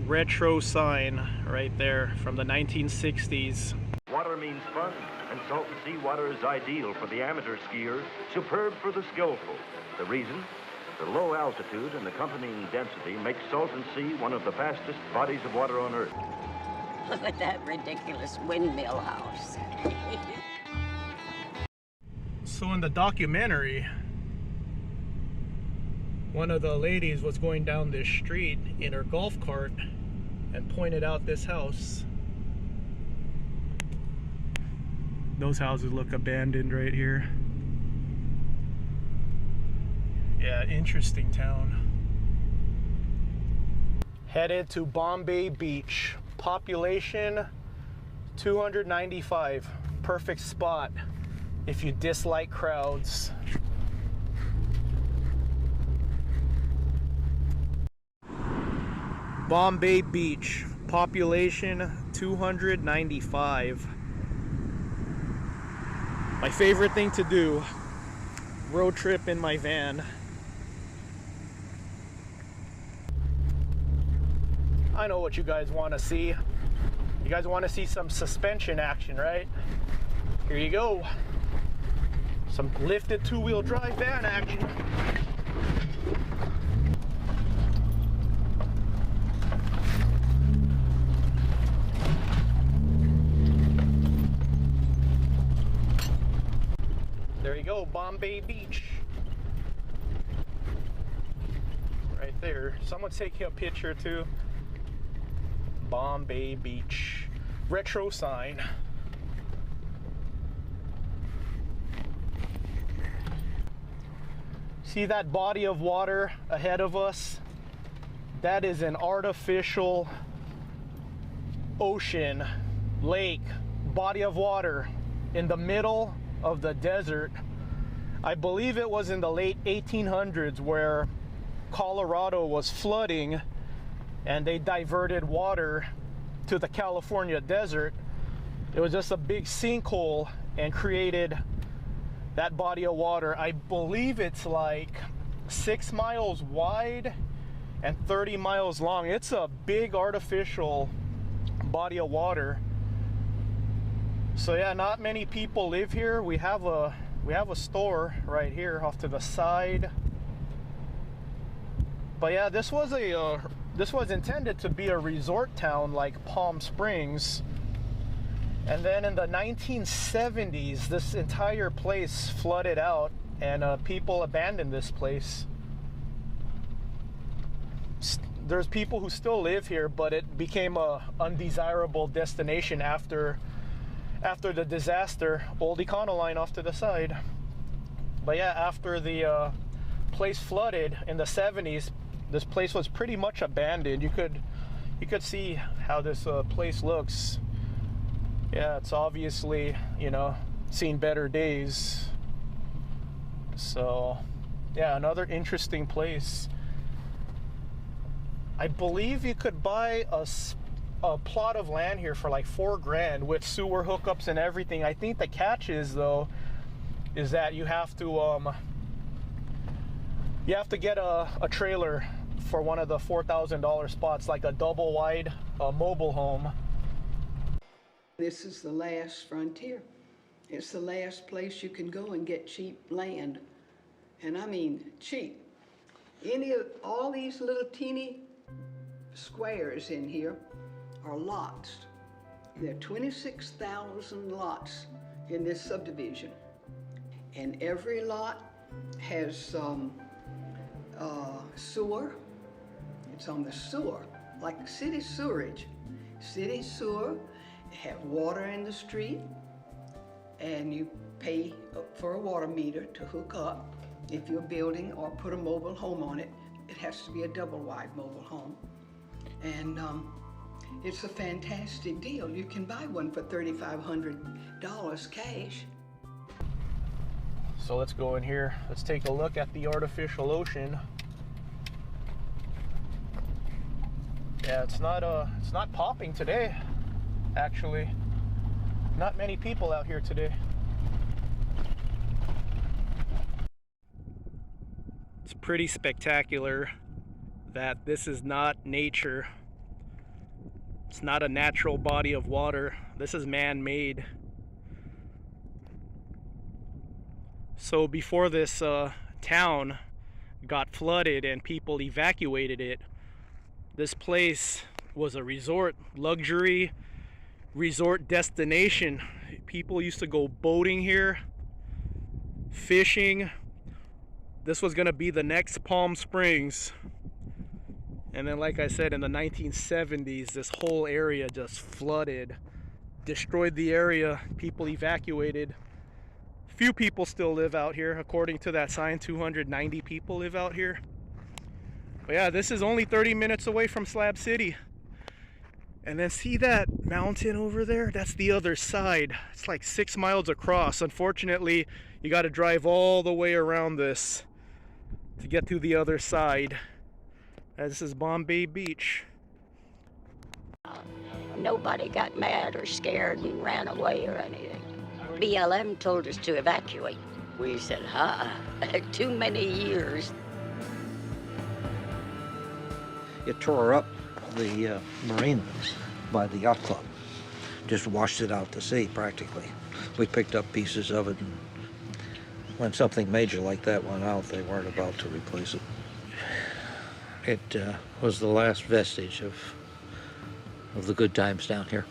retro sign right there from the 1960s. Water means fun, and Salton Sea water is ideal for the amateur skier, superb for the skillful. The reason? The low altitude and accompanying density makes Salton Sea one of the fastest bodies of water on Earth. Look at that ridiculous windmill house. So in the documentary, one of the ladies was going down this street in her golf cart and pointed out this house. Those houses look abandoned right here. Yeah, interesting town. Headed to Bombay Beach. Population 295. Perfect spot if you dislike crowds. Bombay Beach. Population 295. My favorite thing to do. Road trip in my van. I know what you guys want to see. You guys want to see some suspension action, right? Here you go. Some lifted two-wheel drive van action. There you go, Bombay Beach. Right there. Someone take a picture too. Bombay Beach. Retro sign. See that body of water ahead of us? That is an artificial ocean, lake, body of water in the middle of the desert. I believe it was in the late 1800s where Colorado was flooding and they diverted water to the California desert. It was just a big sinkhole and created that body of water. I believe it's like 6 miles wide and 30 miles long. It's a big artificial body of water. So yeah, not many people live here. We have a store right here off to the side. But yeah, this was intended to be a resort town like Palm Springs. And then in the 1970s, this entire place flooded out and people abandoned this place. There's people who still live here, but it became a undesirable destination after the disaster. Old Econoline off to the side. But yeah, after the place flooded in the 70s, this place was pretty much abandoned. You could see how this place looks. Yeah, it's obviously, you know, seen better days. So yeah, another interesting place. I believe you could buy a plot of land here for like $4 grand with sewer hookups and everything. I think the catch is though is that you have to get a trailer for one of the $4,000 spots, like a double wide mobile home. This is the last frontier. It's the last place you can go and get cheap land. And I mean cheap. All these little teeny squares in here are lots. There are 26,000 lots in this subdivision. And every lot has sewer. It's on the sewer, like city sewerage. City sewer, have water in the street, and you pay for a water meter to hook up. If you're building or put a mobile home on it, it has to be a double wide mobile home. And it's a fantastic deal. You can buy one for $3,500 cash. So let's go in here. Let's take a look at the artificial ocean. Yeah, it's not popping today, actually. Not many people out here today. It's pretty spectacular that this is not nature. It's not a natural body of water. This is man-made. So before this town got flooded and people evacuated it, this place was a resort, luxury resort destination. People used to go boating here, fishing. This was gonna be the next Palm Springs. And then, like I said, in the 1970s, this whole area just flooded, destroyed the area, people evacuated. Few people still live out here. According to that sign, 290 people live out here. But yeah, this is only 30 minutes away from Slab City. And then see that mountain over there? That's the other side. It's like 6 miles across. Unfortunately, you got to drive all the way around this to get to the other side. This is Bombay Beach. Nobody got mad or scared and ran away or anything. BLM told us to evacuate. We said, too many years. It tore up the marinas by the yacht club. Just washed it out to sea, practically. We picked up pieces of it, and when something major like that went out, they weren't about to replace it. It was the last vestige of the good times down here.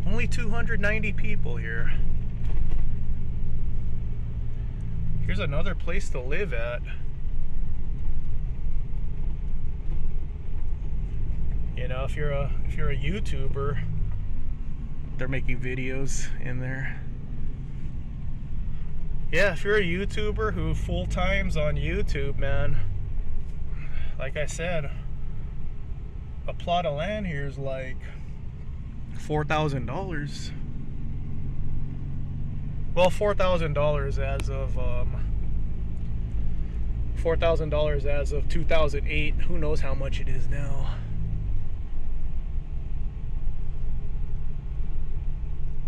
Only 290 people here. Here's another place to live at. You know, if you're a YouTuber, they're making videos in there. Yeah, if you're a YouTuber who full-time's on YouTube, man, like I said, a plot of land here is like $4,000. Well, $4,000 as of $4,000 as of 2008. Who knows how much it is now?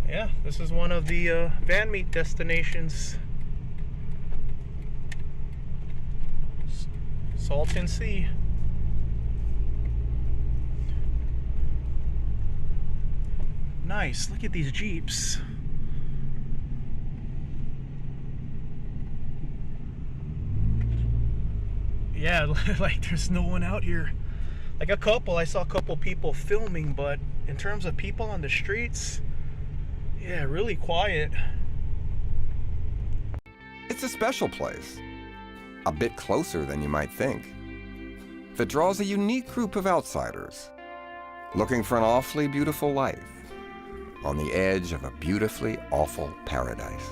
Yeah, this is one of the van meet destinations. Salton Sea. Nice, look at these Jeeps. Yeah, like there's no one out here. Like I saw a couple people filming, but in terms of people on the streets, yeah, really quiet. It's a special place, a bit closer than you might think, that draws a unique group of outsiders looking for an awfully beautiful life on the edge of a beautifully awful paradise.